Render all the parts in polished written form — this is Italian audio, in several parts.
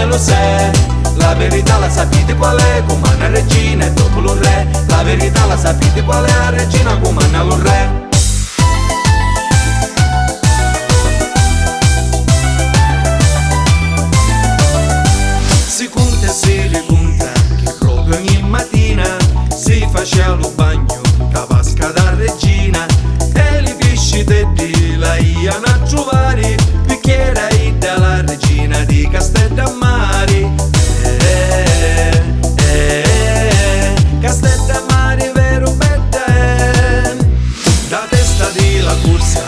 me lo sa. La verità la sapete qual è? Comanda regina e dopo lo re. La verità la sapete qual è? La regina comanda lo re. Si conta e si riconta che proprio ogni mattina si faceva lo bagno ca vasca da regina e li pesci te di la iano a trovare perché era dalla regina di Castellammari. Castellammari vero bella è. Da testa di la corsa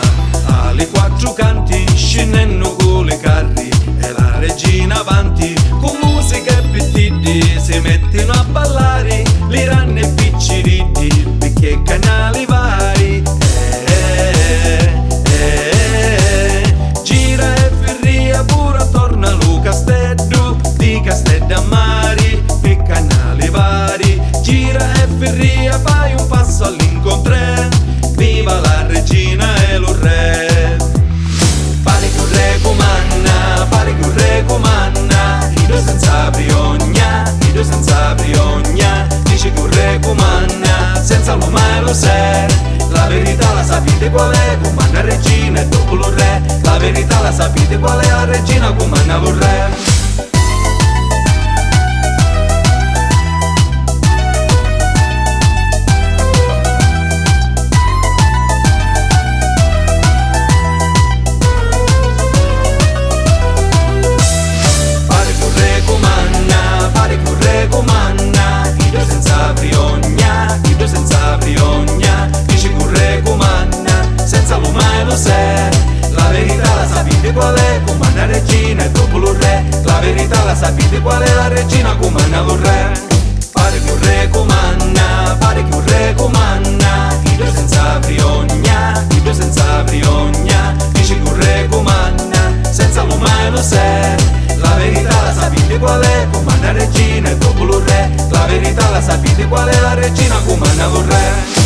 alle quattro canti scendendo con le carri e la regina avanti con musica e pettiti si mettono a ballare li ranne e picciriddi perché canali vari. Gira e ferria pure attorno allo castello di Castellammari per canali vari. Gira e ferria fai un passo all'incontro, viva la regina e lo re. Pare che un re comanda, pare che un re comanda, i due senza briogna, i due senza briogna. Dice che un re comanda, senza lo mai lo sa. La verità la sapete qual è? Comanda regina e dopo lo re. La verità la sapete qual è? La regina comanda lo re. La verità la sapete qual è? Comanda regina e dopo lo re. La verità la sapete qual è? La regina comanda lo re. Pare che un re comanda, pare che un re comanda, i due senza briogna, i due senza briogna. Dice che un re comanda, senza lo mai lo sa. La verità la sapete qual è? Comanda regina e dopo lo re. La verità la sapete qual è? La regina comanda lo re.